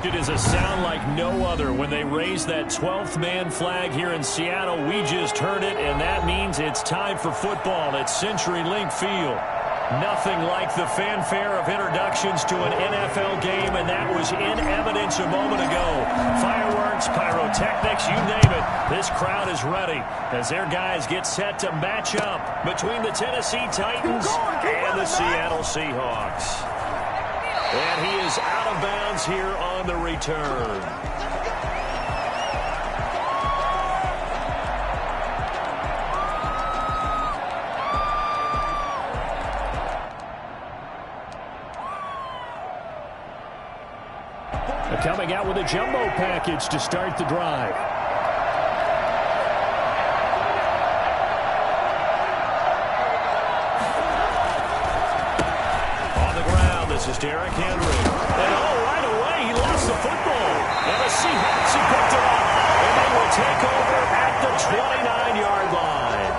It is a sound like no other when they raise that 12th man flag here in Seattle. We just heard it, and that means it's time for football at CenturyLink Field. Nothing like the fanfare of introductions to an NFL game, and that was in evidence a moment ago. Fireworks, pyrotechnics, you name it. This crowd is ready as their guys get set to match up between the Tennessee Titans and the Seattle Seahawks. And he is out of bounds here on the return. Coming out with a jumbo package to start the drive. On the ground, this is Derrick Henry. And right away, he lost the football. And the Seahawks have picked it up. And they will take over at the 29-yard line.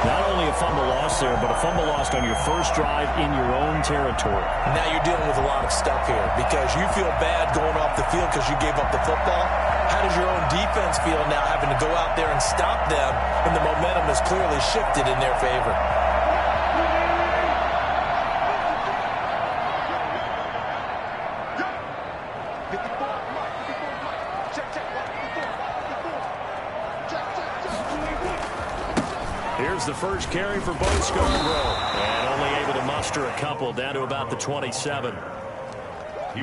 Not only a fumble loss there, but a fumble lost on your first drive in your own territory. Now you're dealing with a lot of stuff here because you feel bad going off the field because you gave up the football. How does your own defense feel now having to go out there and stop them when the momentum is clearly shifted in their favor? Here's the first carry for Bo Scarborough. And only able to muster a couple down to about the 27.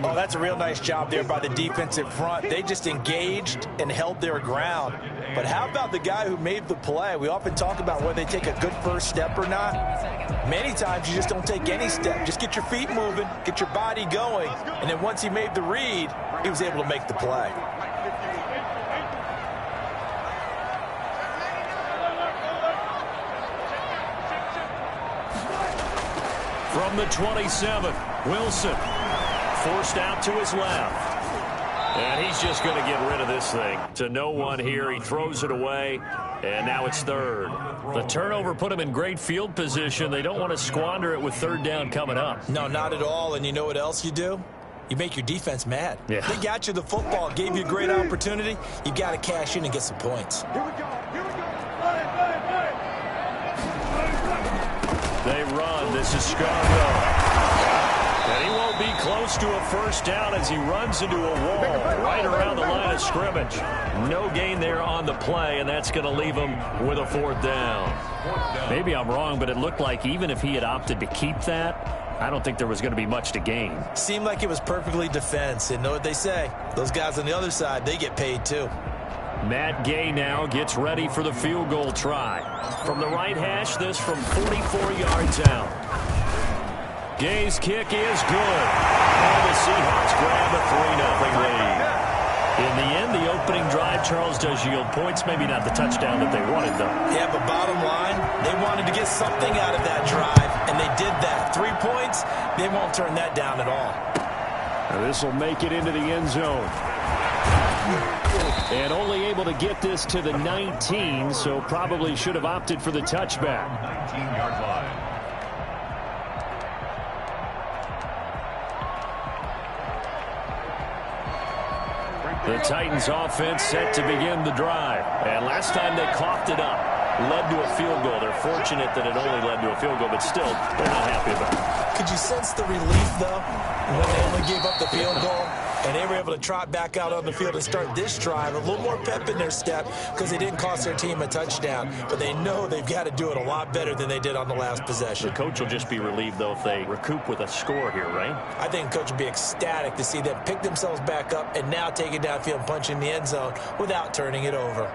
Oh, that's a real nice job there by the defensive front. They just engaged and held their ground. But how about the guy who made the play? We often talk about whether they take a good first step or not. Many times you just don't take any step. Just get your feet moving, get your body going. And then once he made the read, he was able to make the play. From the 27, Wilson forced out to his left. And he's just going to get rid of this thing. To no one here. He throws it away, and now it's third. The turnover put him in great field position. They don't want to squander it with third down coming up. No, not at all. And you know what else you do? You make your defense mad. Yeah. They got you the football, gave you a great opportunity. You got to cash in and get some points. Here we go. They run. This is Scarborough. And he won't be close to a first down as he runs into a wall right around the line of scrimmage. No gain there on the play, and that's going to leave him with a fourth down. Maybe I'm wrong, but it looked like even if he had opted to keep that, I don't think there was going to be much to gain. Seemed like it was perfectly defense. And know what they say? Those guys on the other side, they get paid too. Matt Gay now gets ready for the field goal try. From the right hash, this from 44 yards out. Gay's kick is good. And the Seahawks grab a 3-0 lead. In the end, the opening drive, Charles, does yield points. Maybe not the touchdown that they wanted, though. Yeah, but bottom line, they wanted to get something out of that drive, and they did that. 3 points, they won't turn that down at all. Now this will make it into the end zone. And only able to get this to the 19, so probably should have opted for the touchback. 19-yard line. The Titans offense set to begin the drive. And last time they coughed it up, led to a field goal. They're fortunate that it only led to a field goal, but still, they're not happy about it. Could you sense the relief, though, when they only gave up the field goal? And they were able to trot back out on the field and start this drive. A little more pep in their step because they didn't cost their team a touchdown. But they know they've got to do it a lot better than they did on the last possession. The coach will just be relieved, though, if they recoup with a score here, right? I think the coach will be ecstatic to see them pick themselves back up and now take it downfield and punch in the end zone without turning it over.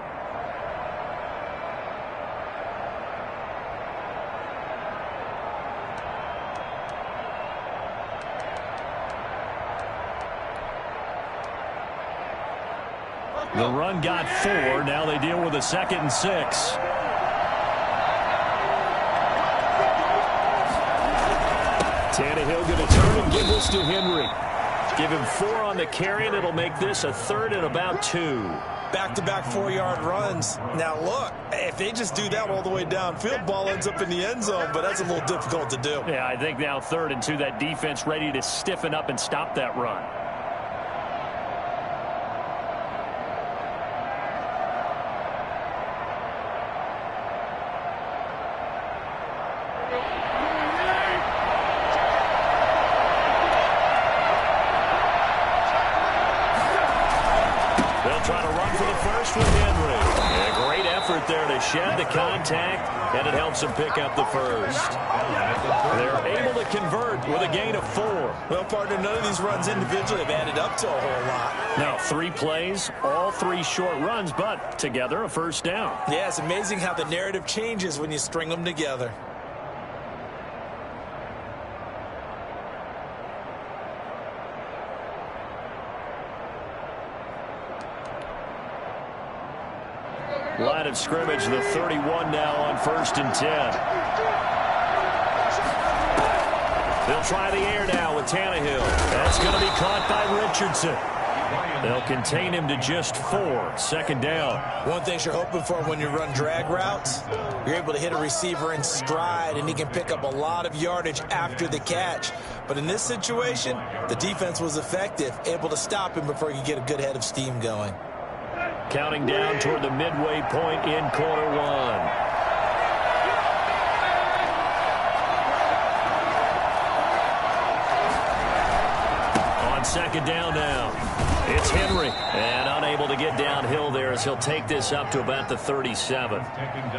The run got 4. Now they deal with a 2nd and 6. Tannehill going to turn and give this to Henry. Give him 4 on the carry, and it'll make this a 3rd and about 2. Back-to-back 4-yard runs. Now, look, if they just do that all the way downfield, ball ends up in the end zone, but that's a little difficult to do. Yeah, I think now 3rd and 2, that defense ready to stiffen up and stop that run. Trying to run for the first with Henry. Yeah, great effort there to shed the contact, and it helps him pick up the first. They're able to convert with a gain of 4. Well, partner, none of these runs individually have added up to a whole lot. Now, 3 plays, all 3 short runs, but together a first down. Yeah, it's amazing how the narrative changes when you string them together. Line of scrimmage, the 31 now on 1st and 10. They'll try the air now with Tannehill. That's going to be caught by Richardson. They'll contain him to just 4. 2nd down. One thing you're hoping for when you run drag routes, you're able to hit a receiver in stride, and he can pick up a lot of yardage after the catch. But in this situation, the defense was effective, able to stop him before he could get a good head of steam going. Counting down toward the midway point in quarter 1. On 2nd down now, it's Henry. And unable to get downhill there as he'll take this up to about the 37.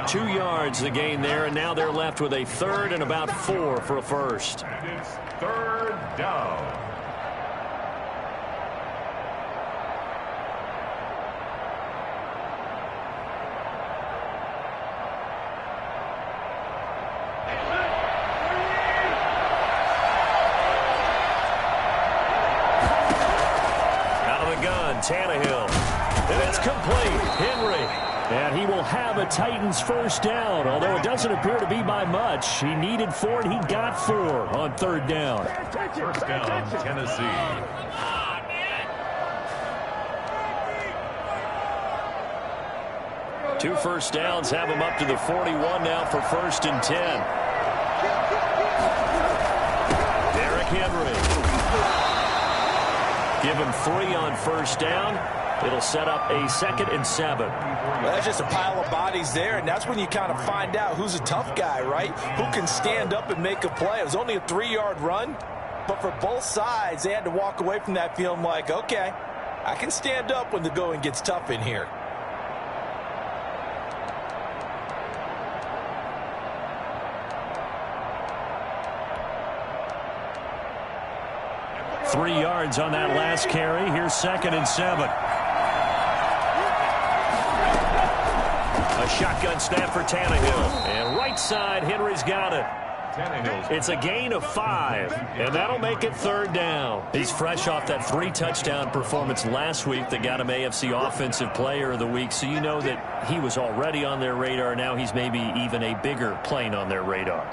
2 yards the gain there, and now they're left with a 3rd and about 4 for a first. And it's 3rd down. Tannehill. And it's complete. Henry. And he will have a Titans first down, although it doesn't appear to be by much. He needed 4, and he got 4 on 3rd down. First down, Tennessee. 2 first downs have him up to the 41 now for 1st and 10. Derrick Henry. Give him 3 on 1st down. It'll set up a 2nd and 7. Well, that's just a pile of bodies there, and that's when you kind of find out who's a tough guy, right? Who can stand up and make a play. It was only a 3-yard run, but for both sides, they had to walk away from that feeling like, okay, I can stand up when the going gets tough in here. Three yards on that last carry. Here's 2nd and 7. A shotgun snap for Tannehill. And right side, Henry's got it. It's a gain of 5, and that'll make it 3rd down. He's fresh off that 3-touchdown performance last week that got him AFC Offensive Player of the Week, so you know that he was already on their radar. Now he's maybe even a bigger plane on their radar.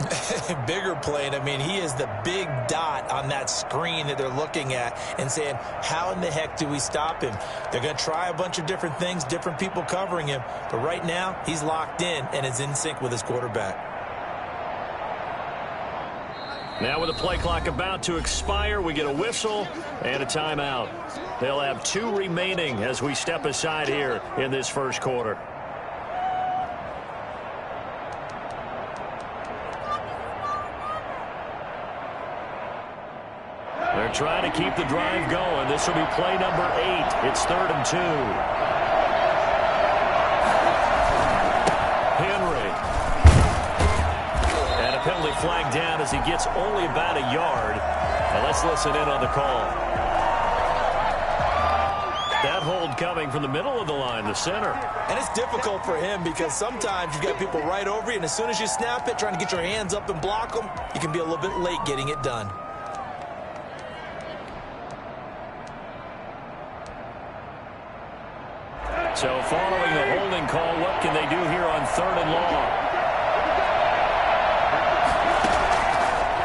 Bigger plane. I mean, he is the big dot on that screen that they're looking at and saying, how in the heck do we stop him? They're going to try a bunch of different things, different people covering him, but right now he's locked in and is in sync with his quarterback. Now with the play clock about to expire, we get a whistle and a timeout. They'll have 2 remaining as we step aside here in this first quarter. They're trying to keep the drive going. This will be play number 8. It's 3rd and 2. Penalty flag down as he gets only about a yard. Now let's listen in on the call. That hold coming from the middle of the line, the center. And it's difficult for him because sometimes you've got people right over you, and as soon as you snap it, trying to get your hands up and block them, you can be a little bit late getting it done. So following the holding call, what can they do here on 3rd and long?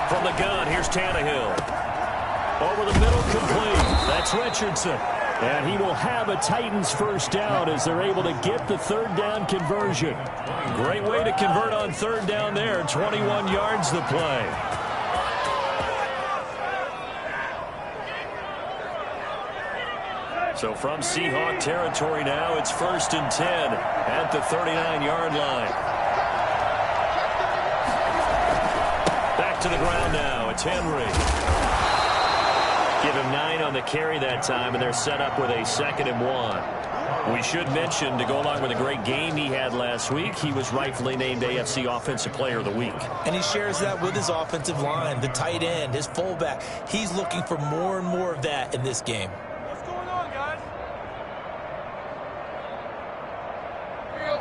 From the gun, here's Tannehill. Over the middle, complete. That's Richardson. And he will have a Titans first down as they're able to get the 3rd down conversion. Great way to convert on 3rd down there. 21 yards the play. So from Seahawk territory now, it's 1st and 10 at the 39-yard line. To the ground now. It's Henry. Give him 9 on the carry that time, and they're set up with a 2nd and 1. We should mention, to go along with a great game he had last week, he was rightfully named AFC Offensive Player of the Week. And he shares that with his offensive line, the tight end, his fullback. He's looking for more and more of that in this game. What's going on, guys?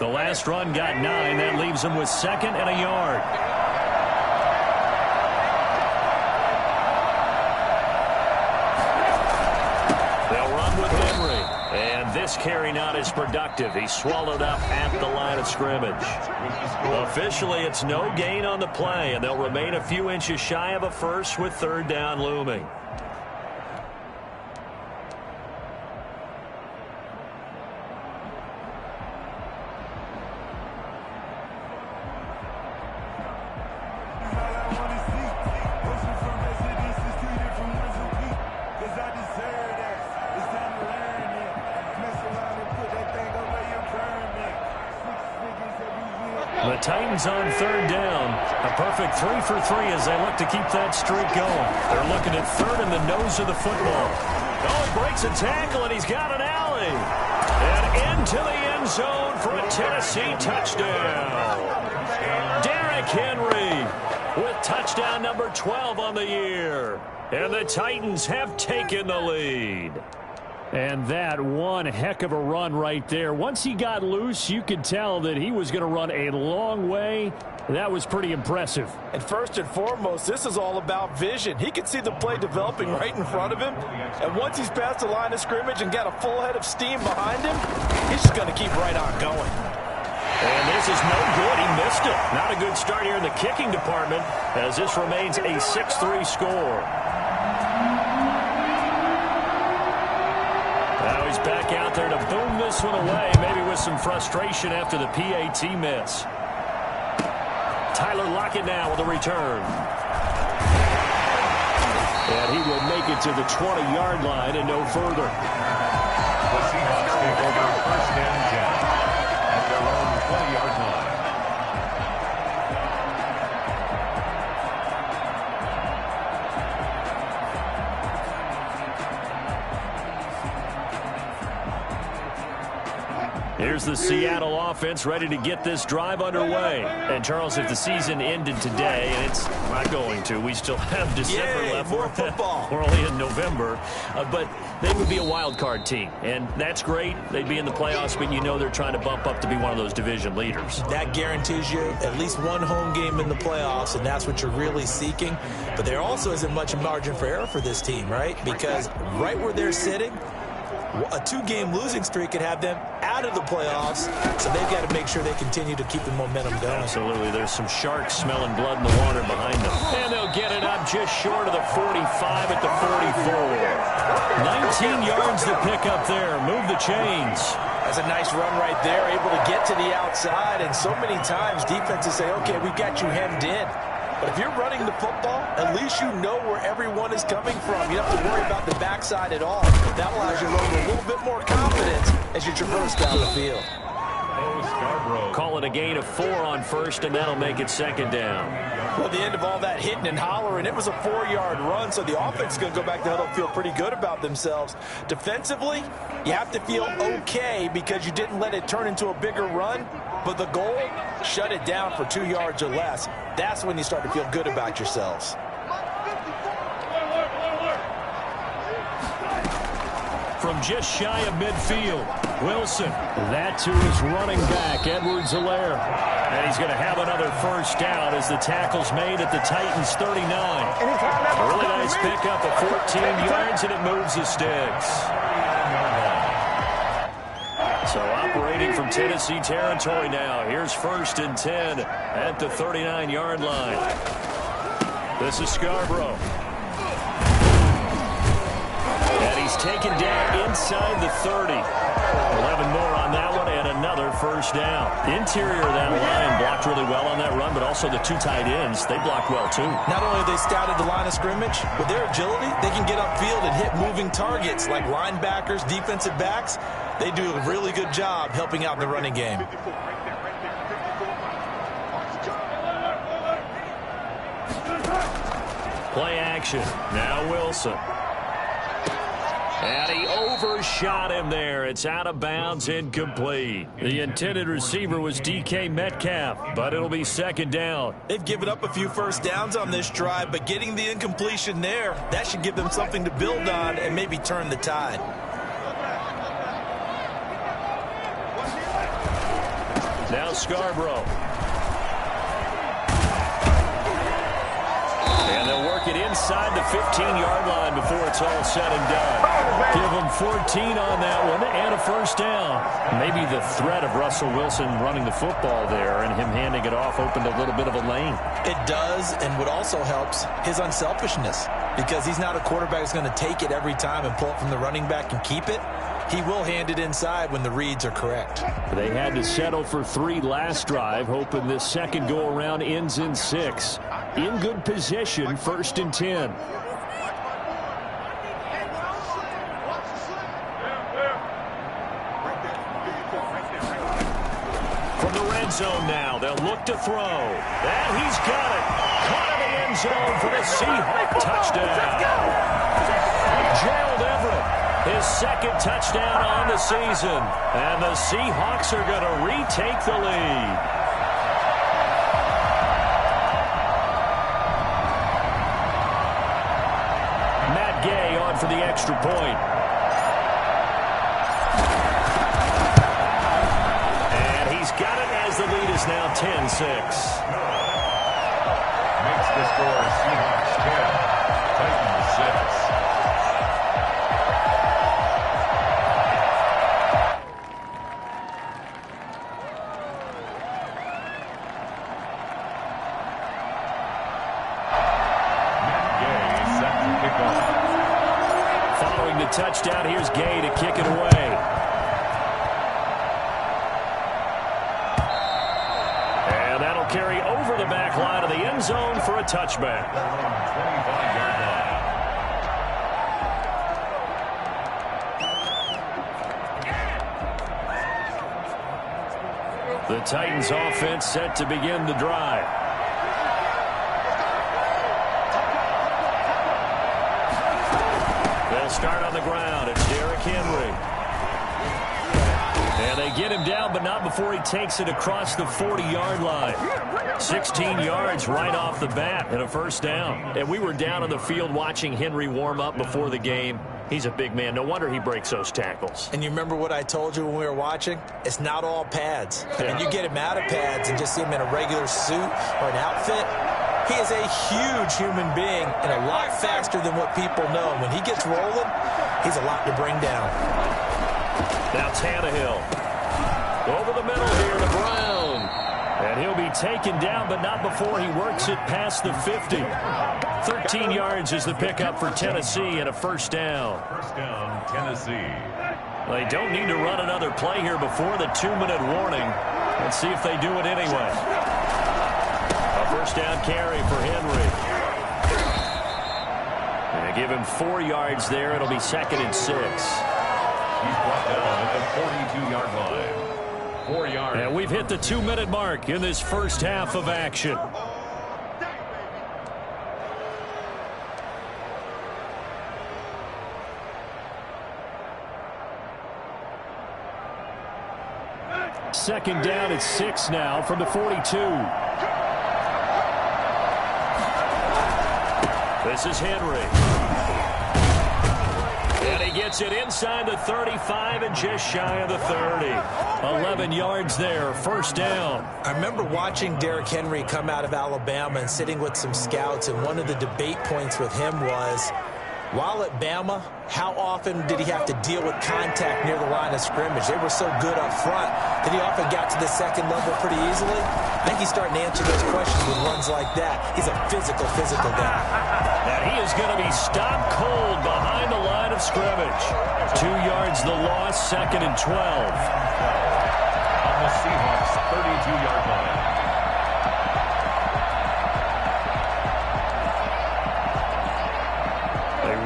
The last run got 9. That leaves him with 2nd and a yard. They'll run with Henry. And this carry not as productive. He's swallowed up at the line of scrimmage. Officially, it's no gain on the play, and they'll remain a few inches shy of a first with 3rd down looming. The Titans on 3rd down. A perfect 3 for 3 as they look to keep that streak going. They're looking at 3rd in the nose of the football. Oh, he breaks a tackle, and he's got an alley. And into the end zone for a Tennessee touchdown. Derrick Henry with touchdown number 12 on the year. And the Titans have taken the lead. And that one heck of a run right there. Once he got loose, you could tell that he was going to run a long way. That was pretty impressive. And first and foremost, this is all about vision. He could see the play developing right in front of him. And once he's past the line of scrimmage and got a full head of steam behind him, he's just going to keep right on going. And this is no good. He missed it. Not a good start here in the kicking department as this remains a 6-3 score. Now he's back out there to boom this one away, maybe with some frustration after the PAT miss. Tyler Lockett now with a return. And he will make it to the 20-yard line and no further. The Seahawks take over 1st and 10 at their own 20-yard line. Here's the Seattle offense ready to get this drive underway. And, Charles, if the season ended today, and it's not going to, we still have December left. More football. We're only in November. But they would be a wild card team. And that's great. They'd be in the playoffs, but you know they're trying to bump up to be one of those division leaders. That guarantees you at least one home game in the playoffs, and that's what you're really seeking. But there also isn't much margin for error for this team, right? Because right where they're sitting, a 2-game losing streak could have them out of the playoffs, so they've got to make sure they continue to keep the momentum going. Absolutely. There's some sharks smelling blood in the water behind them. And they'll get it up just short of the 45 at the 44. 19 yards to pick up there. Move the chains. That's a nice run right there, able to get to the outside, and so many times defenses say, okay, we've got you hemmed in. But if you're running the football, at least you know where everyone is coming from. You don't have to worry about the backside at all. That allows you to run with a little bit more confidence as you traverse down the field. Call it a gain of 4 on first, and that'll make it 2nd down. Well, at the end of all that hitting and hollering, it was a 4-yard run, so the offense is going to go back to huddle, feel pretty good about themselves. Defensively, you have to feel okay because you didn't let it turn into a bigger run, but the goal, shut it down for 2 yards or less. That's when you start to feel good about yourselves. From just shy of midfield, Wilson. That to his running back, Edwards-Helaire. And he's going to have another first down as the tackle's made at the Titans' 39. A really nice pickup of 14 yards, and it moves the sticks. So operating from Tennessee territory now. Here's 1st and 10 at the 39-yard line. This is Scarborough. And he's taken down inside the 30. 11 more on that one, and another first down. Interior of that line blocked really well on that run, but also the 2 tight ends, they blocked well too. Not only have they scouted the line of scrimmage, with their agility, they can get upfield and hit moving targets like linebackers, defensive backs. They do a really good job helping out in the running game. Play action. Now Wilson. And he overshot him there. It's out of bounds, incomplete. The intended receiver was DK Metcalf, but it'll be second down. They've given up a few first downs on this drive, but getting the incompletion there, that should give them something to build on and maybe turn the tide. Now Scarborough. And they'll work it inside the 15-yard line before it's all said and done. Give them 14 on that one and a first down. Maybe the threat of Russell Wilson running the football there and him handing it off opened a little bit of a lane. It does, and what also helps, his unselfishness. Because he's not a quarterback who's going to take it every time and pull it from the running back and keep it. He will hand it inside when the reads are correct. They had to settle for 3 last drive, hoping this second go-around ends in 6. In good position, 1st and 10. From the red zone now, they'll look to throw. And he's got it. Caught in the end zone for the Seahawks touchdown. Gerald Everett. His second touchdown on the season. And the Seahawks are going to retake the lead. Matt Gay on for the extra point. And he's got it as the lead is now 10-6. Makes the score Seahawks 10, Titans 6. Following the touchdown, here's Gay to kick it away. And that'll carry over the back line of the end zone for a touchback. 25-yard line. The Titans offense set to begin the drive. They'll start on the ground. It's Derrick Henry. And they get him down, but not before he takes it across the 40-yard line. 16 yards right off the bat and a first down. And we were down on the field watching Henry warm up before the game. He's a big man. No wonder he breaks those tackles. And you remember what I told you when we were watching? It's not all pads. And you get him out of pads and just see him in a regular suit or an outfit. He is a huge human being and a lot faster than what people know. When he gets rolling, he's a lot to bring down. Now Tannehill. Over the middle here to Brown. And he'll be taken down, but not before he works it past the 50. 13 yards is the pickup for Tennessee and a first down. First down, Tennessee. They don't need to run another play here before the 2-minute warning. Let's see if they do it anyway. A first down carry for Henry. And they give him 4 yards there. It'll be 2nd and 6. He's brought down at the 42-yard line. 4 yards. And we've hit the 2-minute mark in this first half of action. Second down at 6 now from the 42. This is Henry. And he gets it inside the 35 and just shy of the 30. 11 yards there, first down. I remember watching Derrick Henry come out of Alabama and sitting with some scouts, and one of the debate points with him was, while at Bama, how often did he have to deal with contact near the line of scrimmage? They were so good up front that he often got to the second level pretty easily. I think he's starting to answer those questions with runs like that. He's a physical guy. And he is going to be stopped cold behind the line of scrimmage. 2 yards the loss, 2nd and 12. On the Seahawks' 32-yard line.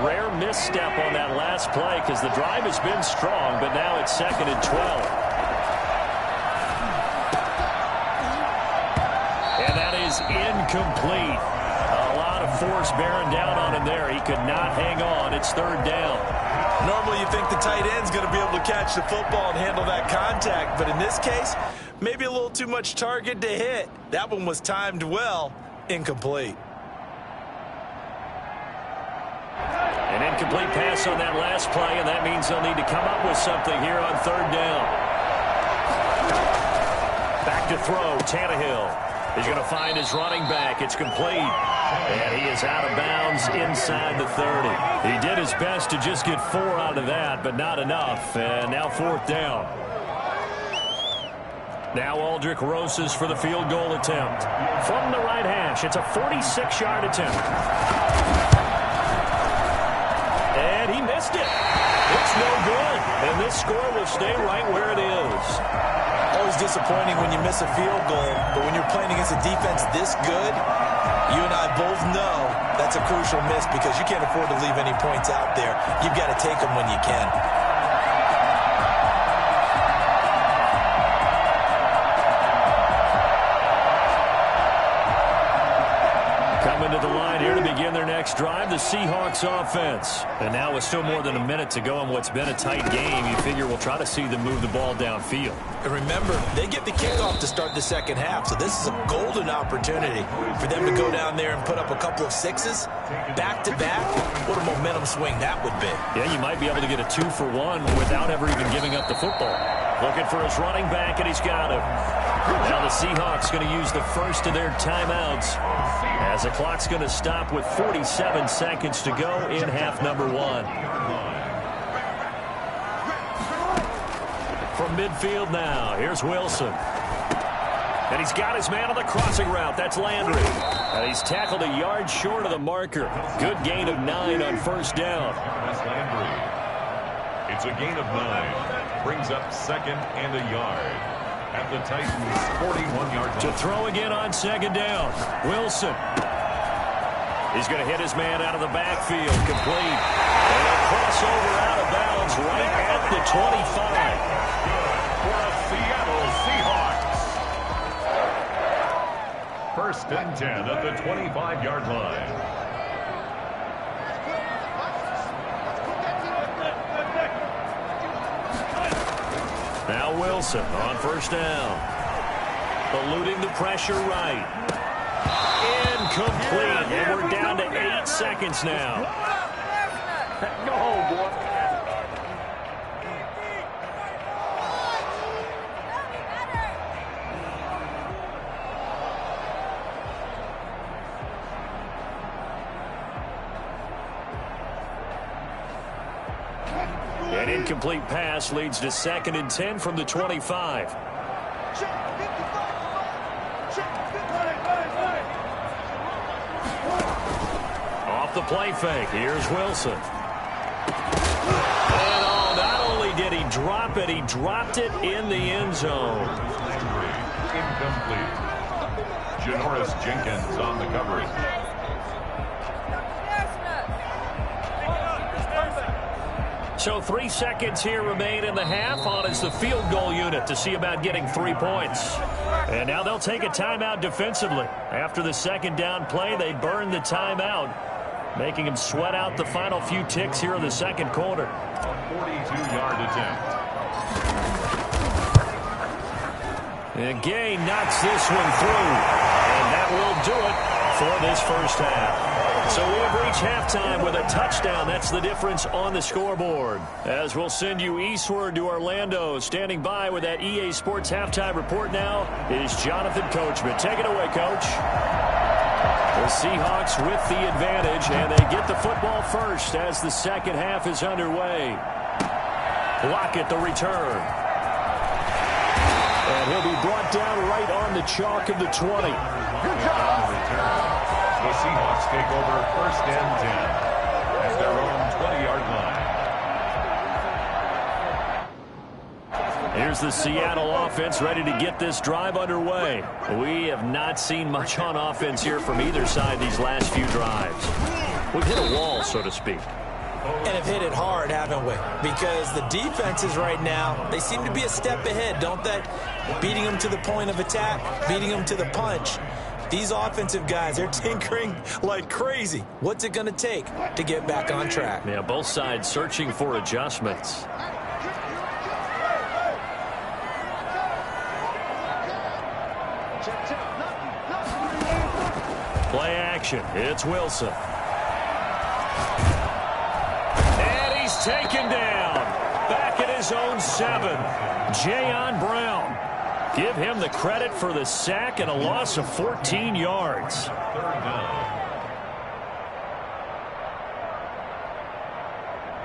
Rare misstep on that last play because the drive has been strong, but now it's 2nd and 12. And that is incomplete. A lot lot of force bearing down on him there. He could not hang on. It's third down. Normally you think the tight end's going to be able to catch the football and handle that contact, but in this case, maybe a little too much target to hit. That one was timed well, incomplete. An incomplete pass on that last play, and that means they'll need to come up with something here on third down. Back to throw, Tannehill. He's going to find his running back. It's complete. And he is out of bounds inside the 30. He did his best to just get 4 out of that, but not enough. And now fourth down. Now Aldrick Rosas for the field goal attempt. From the right hash, it's a 46-yard attempt. And he missed it. It's no good. And this score will stay right where it is. Always disappointing when you miss a field goal, but when you're playing against a defense this good, you and I both know that's a crucial miss because you can't afford to leave any points out there. You've got to take them when you can. Coming to the line here to begin their next drive, the Seahawks offense. And now with still more than a minute to go in what's been a tight game, you figure we'll try to see them move the ball downfield. And remember, they get the kickoff to start the second half, so this is a golden opportunity for them to go down there and put up a couple of sixes back-to-back. What a momentum swing that would be. Yeah, you might be able to get a 2-for-1 without ever even giving up the football. Looking for his running back, and he's got him. Now the Seahawks going to use the first of their timeouts as the clock's going to stop with 47 seconds to go in half number 1. From midfield now, here's Wilson. And he's got his man on the crossing route. That's Landry. And he's tackled a yard short of the marker. Good gain of 9 on first down. That's Landry. It's a gain of 9. Brings up second and a yard at the Titans' 41-yard line. To throw again on second down. Wilson. He's going to hit his man out of the backfield. Complete. And a crossover out of bounds right at the 25. For the Seattle Seahawks. First and 10 at the 25-yard line. Now Wilson on first down. Eluding the pressure right. Incomplete. And we're down to 8 seconds now. Go home, boy. An incomplete pass leads to 2nd and 10 from the 25. Off the play fake. Here's Wilson. And oh, not only did he drop it, he dropped it in the end zone. Incomplete. Janoris Jenkins on the coverage. So 3 seconds here remain in the half. On is the field goal unit to see about getting 3 points. And now they'll take a timeout defensively. After the second down play, they burn the timeout, making them sweat out the final few ticks here in the second quarter. A 42-yard attempt. And Gay knocks this one through. And that will do it for this first half. So we have reached halftime with a touchdown. That's the difference on the scoreboard. As we'll send you eastward to Orlando. Standing by with that EA Sports halftime report now is Jonathan Coachman. Take it away, Coach. The Seahawks with the advantage, and they get the football first as the second half is underway. Lockett the return. And he'll be brought down right on the chalk of the 20. Good job. The Seahawks take over first and 10 at their own 20-yard line. Here's the Seattle offense ready to get this drive underway. We have not seen much on offense here from either side these last few drives. We've hit a wall, so to speak. And have hit it hard, haven't we? Because the defenses right now, they seem to be a step ahead, don't they? Beating them to the point of attack, beating them to the punch. These offensive guys, they're tinkering like crazy. What's it going to take to get back on track? Yeah, both sides searching for adjustments. Play action. It's Wilson. And he's taken down. Back at his own 7. Jayon Brown. Give him the credit for the sack and a loss of 14 yards.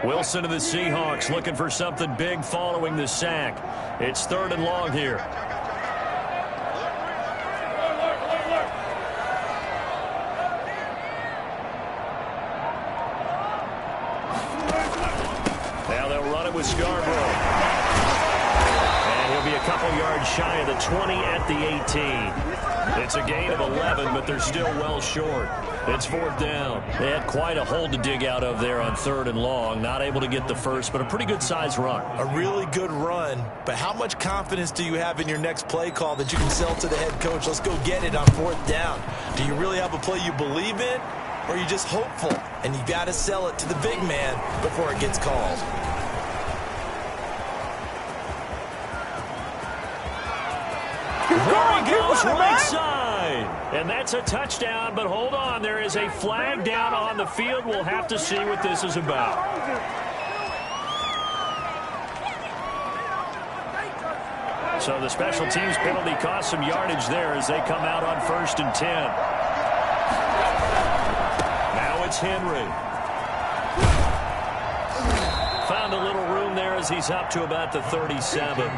Wilson of the Seahawks looking for something big following the sack. It's 3rd and long here. Now they'll run it with Scarborough. And he'll be a couple yards shy of the 20 at the 18. It's a gain of 11, but they're still well short. It's 4th down. They had quite a hole to dig out of there on 3rd and long. Not able to get the first, but a pretty good-sized run. A really good run, but how much confidence do you have in your next play call that you can sell to the head coach? Let's go get it on 4th down. Do you really have a play you believe in, or are you just hopeful, and you got to sell it to the big man before it gets called? There he goes, right side. And that's a touchdown, but hold on. There is a flag down on the field. We'll have to see what this is about. So the special teams penalty cost some yardage there as they come out on 1st and 10. Now it's Henry. Found a little room there as he's up to about the 37.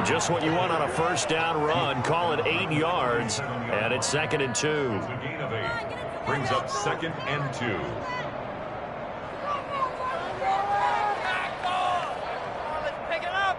Just what you want on a 1st down run. Call it 8 yards, and it's 2nd and 2. It's a gain of 8. Brings up 2nd and 2. Let's pick it up.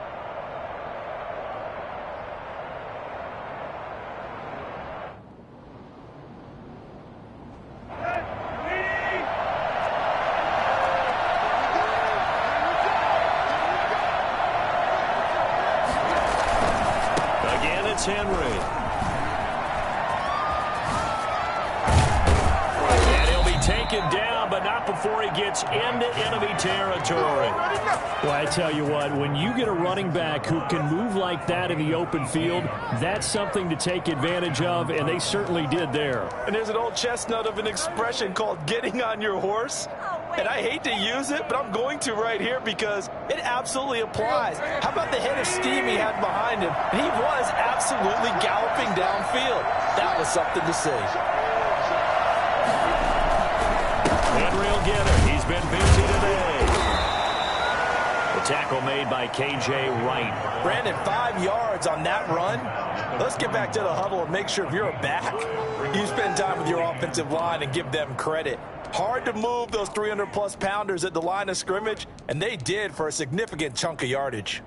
It's Henry. And he'll be taken down, but not before he gets into enemy territory. Well, I tell you what, when you get a running back who can move like that in the open field, that's something to take advantage of, and they certainly did there. And there's an old chestnut of an expression called getting on your horse. And I hate to use it, but I'm going to right here because it absolutely applies. How about the head of steam he had behind him? And he was absolutely galloping downfield. That was something to see. Henry will get it. He's been busy today. The tackle made by K.J. Wright. Brandon, 5 yards on that run. Let's get back to the huddle and make sure if you're a back, you spend time with your offensive line and give them credit. Hard to move those 300-plus pounders at the line of scrimmage, and they did for a significant chunk of yardage.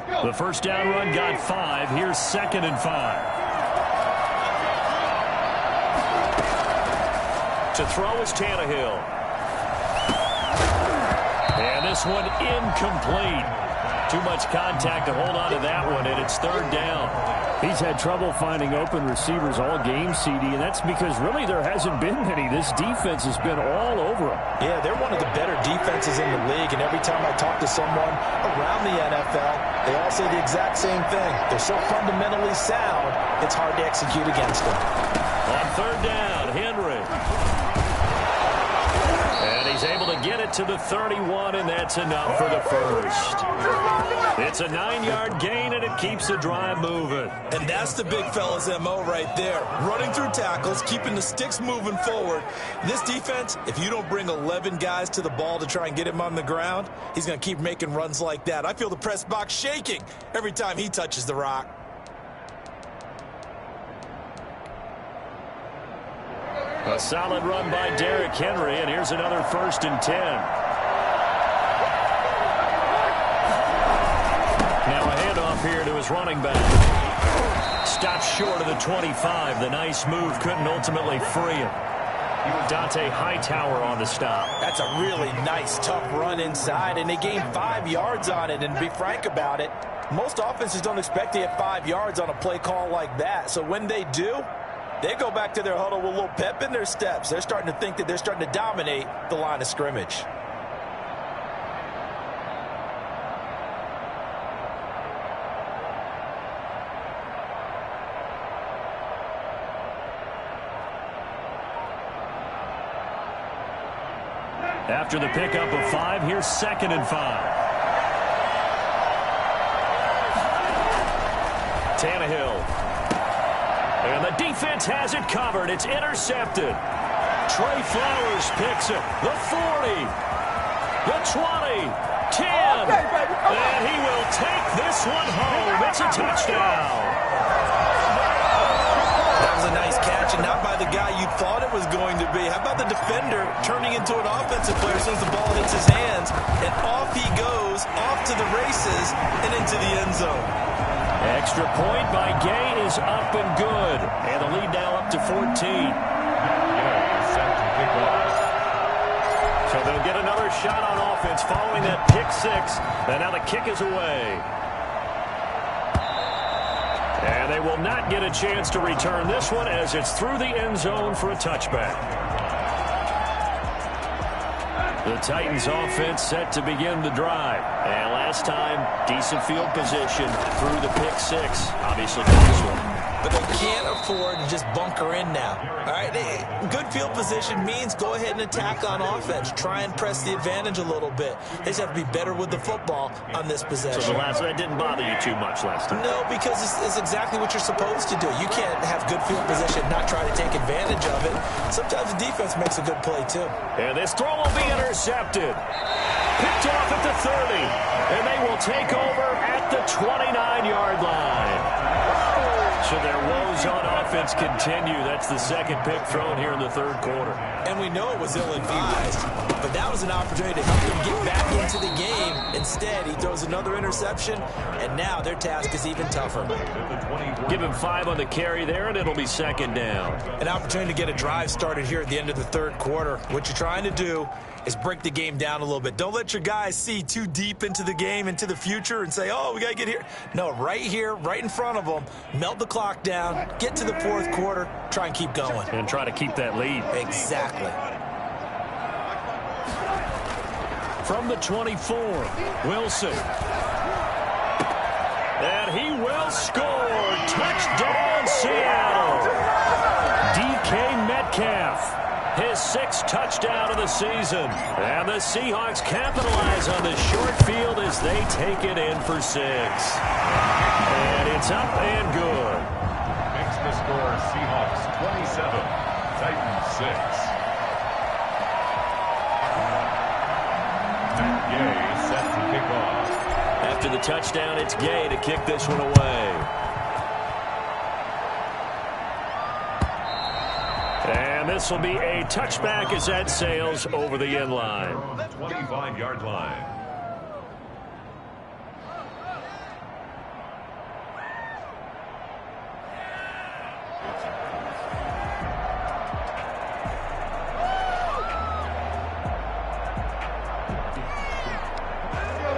The 1st down run got 5. Here's 2nd and 5. To throw is Tannehill. And this one incomplete. Too much contact to hold on to that one, and it's 3rd down. He's had trouble finding open receivers all game, CD, and that's because really there hasn't been many. This defense has been all over him. Yeah, they're one of the better defenses in the league, and every time I talk to someone around the NFL, they all say the exact same thing. They're so fundamentally sound, it's hard to execute against them. On 3rd down, Henry. And he's able to get it to the 31, and that's enough for the first. It's a 9-yard gain, and it keeps the drive moving. And that's the big fella's MO right there. Running through tackles, keeping the sticks moving forward. This defense, if you don't bring 11 guys to the ball to try and get him on the ground, he's going to keep making runs like that. I feel the press box shaking every time he touches the rock. A solid run by Derrick Henry, and here's another 1st and 10. Now a handoff here to his running back. Stopped short of the 25. The nice move couldn't ultimately free him. Dante Hightower on the stop. That's a really nice, tough run inside, and they gained 5 yards on it. And to be frank about it, most offenses don't expect to get 5 yards on a play call like that. So when they do, they go back to their huddle with a little pep in their steps. They're starting to think that they're starting to dominate the line of scrimmage. After the pickup of 5, here's 2nd and 5. Tannehill. And the defense has it covered. It's intercepted. Trey Flowers picks it. The 40. The 20. 10. And he will take this one home. It's a touchdown. That was a nice catch, and not by the guy you thought it was going to be. How about the defender turning into an offensive player as soon as the ball hits his hands, and off he goes, off to the races, and into the end zone. Extra point by Gay is up and good. And the lead now up to 14. So they'll get another shot on offense following that pick 6. And now the kick is away. And they will not get a chance to return this one as it's through the end zone for a touchback. The Titans offense set to begin the drive. And last time, decent field position through the pick 6. Obviously, this one. But they can't afford to just bunker in now. All right, good field position means go ahead and attack on offense. Try and press the advantage a little bit. They just have to be better with the football on this possession. So that didn't bother you too much last time? No, because it's exactly what you're supposed to do. You can't have good field position and not try to take advantage of it. Sometimes the defense makes a good play, too. And this throw will be intercepted. Picked off at the 30. And they will take over at the 29-yard line. So their woes on offense continue. That's the second pick thrown here in the third quarter. And we know it was ill-advised, but that was an opportunity to help them get back into the game. Instead, he throws another interception, and now their task is even tougher. Give him 5 on the carry there, and it'll be 2nd down. An opportunity to get a drive started here at the end of the third quarter. What you're trying to do is break the game down a little bit. Don't let your guys see too deep into the game, into the future, and say, oh, we got to get here. No, right here, right in front of them, melt the clock down, get to the fourth quarter, try and keep going. And try to keep that lead. Exactly. From the 24, Wilson. And he will score. Touchdown, Seattle. DK Metcalf. His 6th touchdown of the season. And the Seahawks capitalize on the short field as they take it in for 6. And it's up and good. Makes the score Seahawks 27, Titans 6. Matt Gay set to kick off. After the touchdown, it's Gay to kick this one away. And this will be a touchback as that sails over the end line. 25-yard line.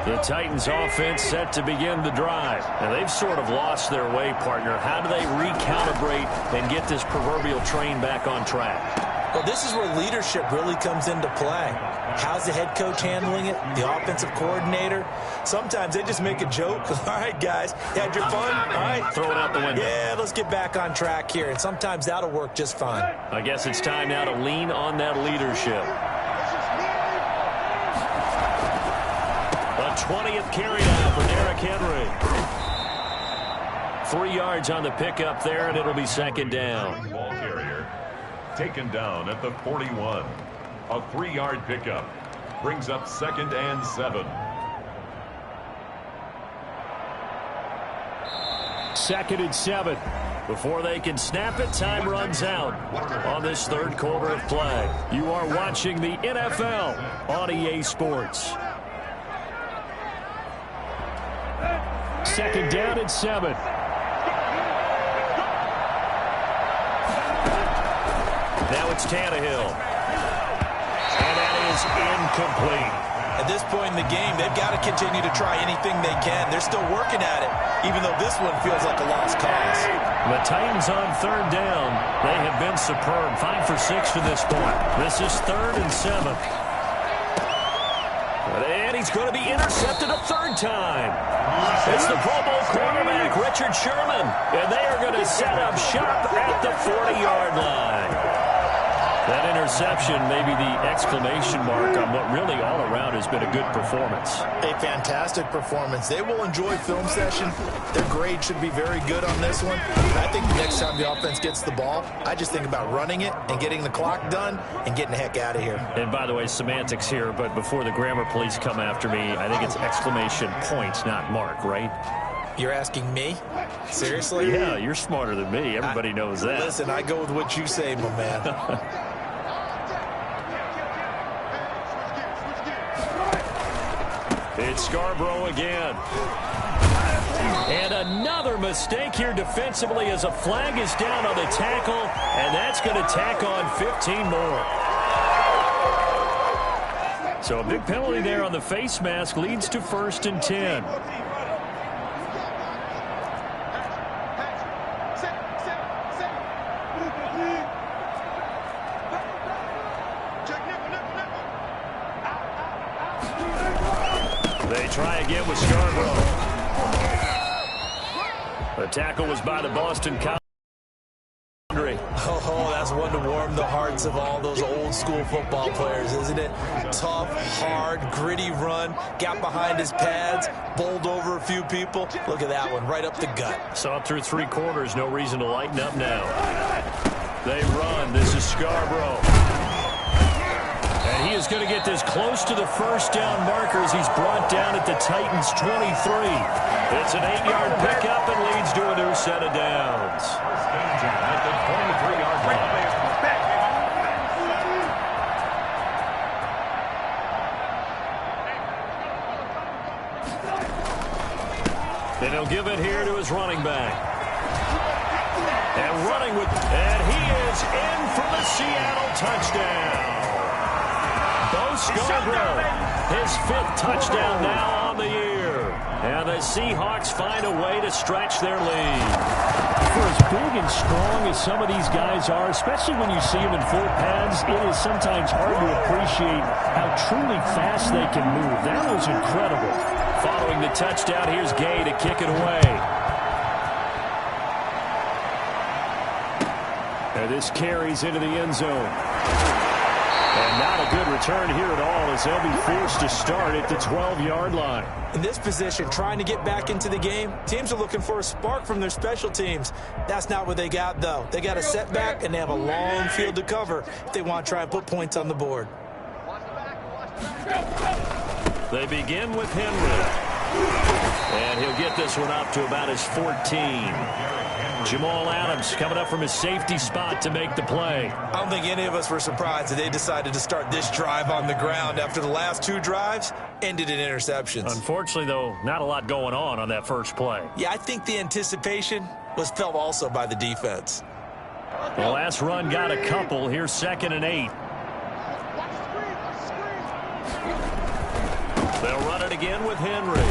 The Titans offense set to begin the drive. Now they've sort of lost their way, partner. How do they recalibrate and get this proverbial train back on track? Well, this is where leadership really comes into play. How's the head coach handling it? The offensive coordinator? Sometimes they just make a joke. All right, guys, you had your fun? All right. Throw it out the window. Yeah, let's get back on track here. And sometimes that'll work just fine. I guess it's time now to lean on that leadership. A 20th carry now for Derrick Henry. 3 yards on the pickup there, and it'll be 2nd down. Ball carrier taken down at the 41. A 3-yard pickup brings up 2nd and 7. 2nd and 7. Before they can snap it, time runs out on this third quarter of play. You are watching the NFL on EA Sports. 2nd down and 7. Now it's Tannehill. And that is incomplete. At this point in the game, they've got to continue to try anything they can. They're still working at it, even though this one feels like a lost cause. The Titans on third down. They have been superb. 5 for 6 to this point. This is 3rd and 7. And he's going to be intercepted a third time. It's the Pro Bowl quarterback, Richard Sherman. And they are going to set up shop at the 40-yard line. That interception may be the exclamation mark on what really all around has been a good performance. A fantastic performance. They will enjoy film session. Their grade should be very good on this one. I think the next time the offense gets the ball, I just think about running it and getting the clock done and getting the heck out of here. And by the way, semantics here, but before the grammar police come after me, I think it's exclamation point, not mark, right? You're asking me? Seriously? Yeah, you're smarter than me. Everybody knows that. Listen, I go with what you say, my man. It's Scarborough again. And another mistake here defensively as a flag is down on the tackle, and that's going to tack on 15 more. So a big penalty there on the face mask leads to 1st and 10. They try again with Scarborough. The tackle was by the Boston College. Oh, that's one to warm the hearts of all those old school football players, isn't it? Tough, hard, gritty run, got behind his pads, bowled over a few people. Look at that one, right up the gut. Saw it through 3 quarters, no reason to lighten up now. They run, this is Scarborough. And he is going to get this close to the first down marker as he's brought down at the Titans' 23. It's an 8-yard pickup and leads to a new set of downs. At the 23-yard line. And he'll give it here to his running back. And running with, and he is in for the Seattle touchdown. Bo Scarborough, his 5th touchdown now on the year. And the Seahawks find a way to stretch their lead. For as big and strong as some of these guys are, especially when you see them in full pads, it is sometimes hard to appreciate how truly fast they can move. That was incredible. Following the touchdown, here's Gay to kick it away. And this carries into the end zone. And not a good return here at all as they'll be forced to start at the 12-yard line. In this position, trying to get back into the game, teams are looking for a spark from their special teams. That's not what they got, though. They got a setback, and they have a long field to cover if they want to try and put points on the board. They begin with Henry. And he'll get this one up to about his 14. Jamal Adams coming up from his safety spot to make the play. I don't think any of us were surprised that they decided to start this drive on the ground after the last 2 drives ended in interceptions. Unfortunately, though, not a lot going on that first play. Yeah, I think the anticipation was felt also by the defense. The last run got a couple. Here's 2nd and 8. They'll run it again with Henry.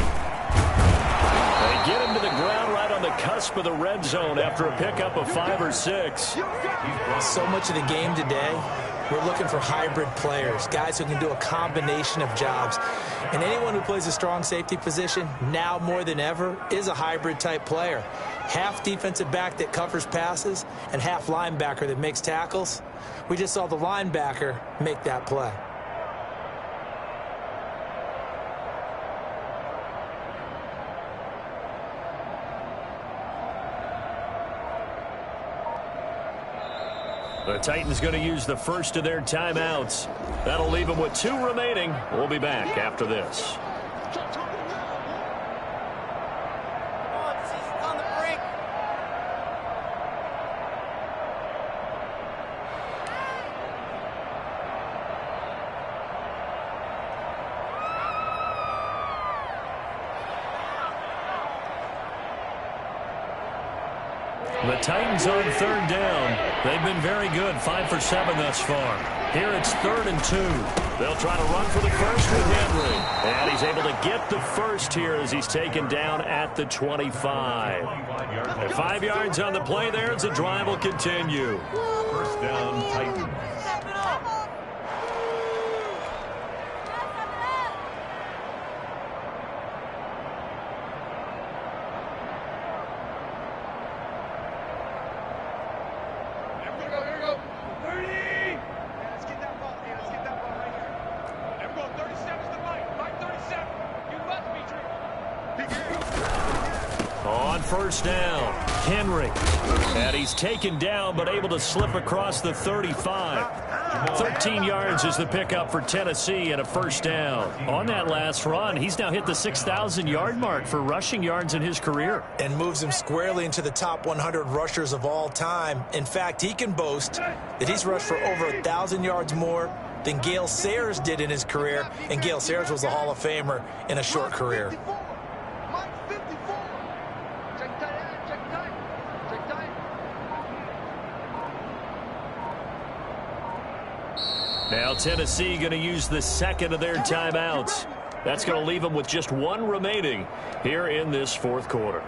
They get him to the ground right on the cusp of the red zone after a pickup of 5 or 6. So much of the game today, we're looking for hybrid players, guys who can do a combination of jobs. And anyone who plays a strong safety position, now more than ever, is a hybrid type player. Half defensive back that covers passes and half linebacker that makes tackles. We just saw the linebacker make that play. The Titans going to use the first of their timeouts. That'll leave them with 2 remaining. We'll be back after this. On the brink. The Titans on third down. They've been very good, 5 for 7 thus far. Here it's 3rd and 2. They'll try to run for the first with Henry. And he's able to get the first here as he's taken down at the 25. And 5 yards on the play there as the drive will continue. First down, Titans. First down, Henry. And he's taken down but able to slip across the 35. 13 yards is the pickup for Tennessee and a first down. On that last run, he's now hit the 6,000-yard mark for rushing yards in his career. And moves him squarely into the top 100 rushers of all time. In fact, he can boast that he's rushed for over 1,000 yards more than Gale Sayers did in his career. And Gale Sayers was a Hall of Famer in a short career. Now Tennessee going to use the second of their timeouts. That's going to leave them with just 1 remaining here in this 4th quarter.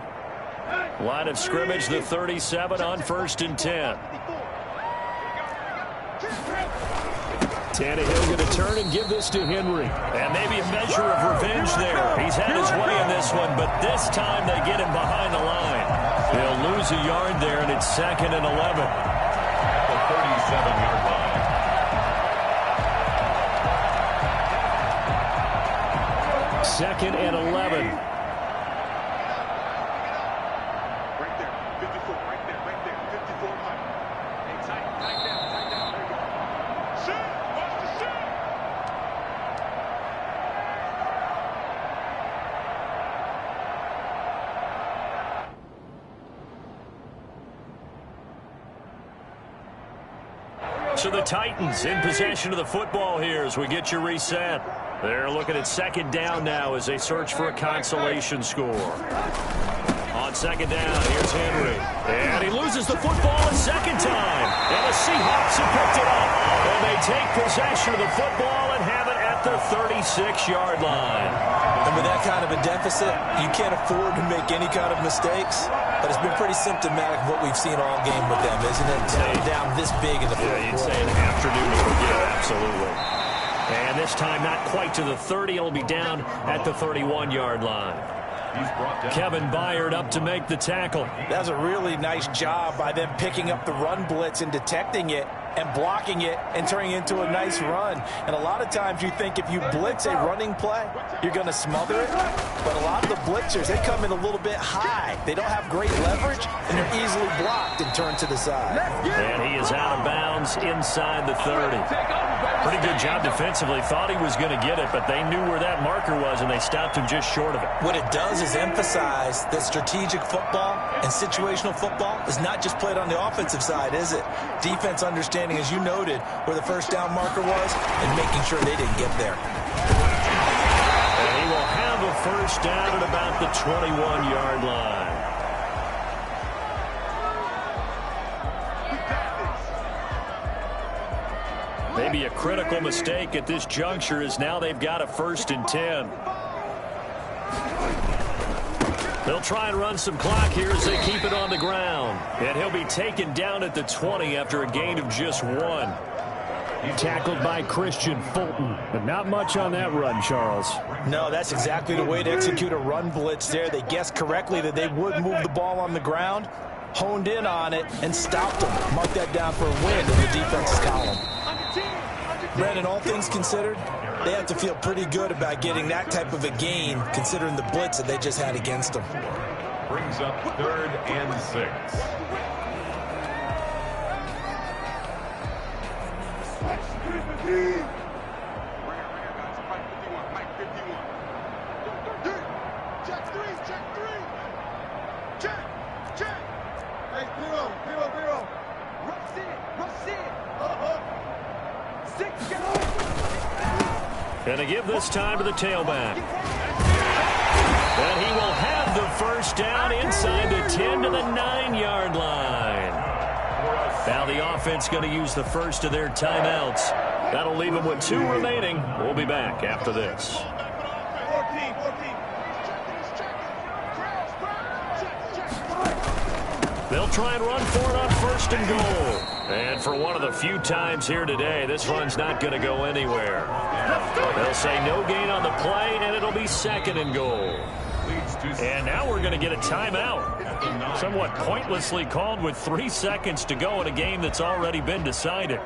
Line of scrimmage, the 37 on 1st and 10. Tannehill going to turn and give this to Henry. And maybe a measure of revenge there. He's had his way in this one, but this time they get him behind the line. They'll lose a yard there, and it's 2nd and 11. At the 37-yard line. 2nd and 11. Right there, 54, right there, 54 line. Hey, tight down, there you go. Shoot, watch the shoot. So the Titans in possession of the football here as we get you reset. They're looking at 2nd down now as they search for a consolation score. On 2nd down, here's Henry. And he loses the football a 2nd time. And the Seahawks have picked it up. And they take possession of the football and have it at the 36-yard line. And with that kind of a deficit, you can't afford to make any kind of mistakes. But it's been pretty symptomatic of what we've seen all game with them, isn't it? Down this big in the fourth quarter. Yeah, you'd say an afternoon. Yeah, absolutely. And this time not quite to the 30. It'll be down at the 31-yard line. He's brought down. Kevin Byard up to make the tackle. That was a really nice job by them picking up the run blitz and detecting it and blocking it and turning it into a nice run. And a lot of times you think if you blitz a running play, you're going to smother it. But a lot of the blitzers, they come in a little bit high. They don't have great leverage, and they're easily blocked and turned to the side. And he is out of bounds inside the 30. Pretty good job defensively. Thought he was going to get it, but they knew where that marker was, and they stopped him just short of it. What it does is emphasize that strategic football and situational football is not just played on the offensive side, is it? Defense understanding, as you noted, where the first down marker was and making sure they didn't get there. And he will have a first down at about the 21-yard line. Maybe a critical mistake at this juncture is now they've got a 1st and 10. They'll try and run some clock here as they keep it on the ground. And he'll be taken down at the 20 after a gain of just 1. Tackled by Christian Fulton. But not much on that run, Charles. No, that's exactly the way to execute a run blitz there. They guessed correctly that they would move the ball on the ground, honed in on it, and stopped them. Mark that down for a win in the defense's column. Brandon, all things considered, they have to feel pretty good about getting that type of a gain, considering the blitz that they just had against them. Brings up 3rd and 6. Check three. Check. Hey, zero. Rush in. Going to give this time to the tailback. And he will have the first down inside the 10 to the 9-yard line. Now the offense going to use the first of their timeouts. That'll leave them with 2 remaining. We'll be back after this. They'll try and run for it on first and goal. And for one of the few times here today, this run's not going to go anywhere. They'll say no gain on the play, and it'll be second and goal. And now we're going to get a timeout. Somewhat pointlessly called with 3 seconds to go in a game that's already been decided.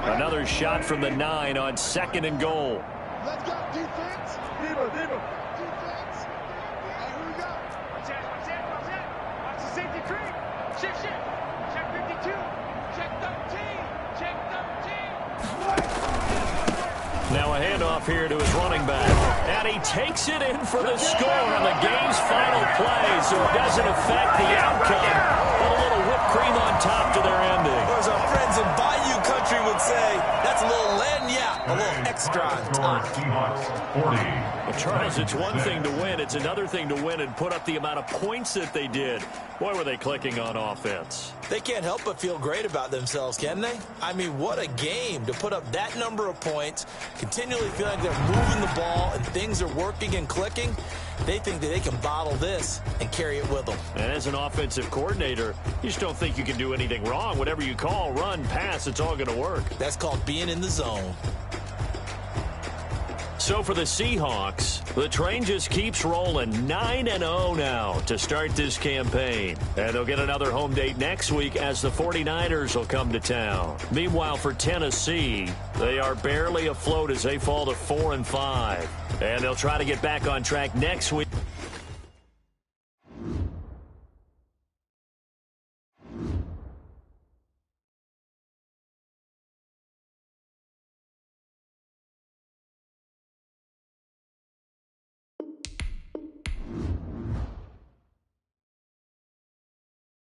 Another shot from the 9 on second and goal. Let's go, defense. Defense. Hey, who we got? Watch it. Watch the safety creep. Shift. Check 52. Check 13. Check 13. Now a handoff here to his running back. And he takes it in for the score on the game's final play, so it doesn't affect the outcome. But a little whipped cream on top to their ending. As our friends in Bayou Country would say, that's a little lagniappe, a little extra on top. Well, Charles, it's one thing to win. It's another thing to win and put up the amount of points that they did. Boy, were they clicking on offense. They can't help but feel great about themselves, can they? I mean, what a game to put up that number of points, continually feeling like they're moving the ball and things are working and clicking. They think that they can bottle this and carry it with them. And as an offensive coordinator, you just don't think you can do anything wrong. Whatever you call, run, pass, it's all going to work. That's called being in the zone. So for the Seahawks, the train just keeps rolling 9-0 now to start this campaign. And they'll get another home date next week as the 49ers will come to town. Meanwhile, for Tennessee, they are barely afloat as they fall to 4-5. And they'll try to get back on track next week.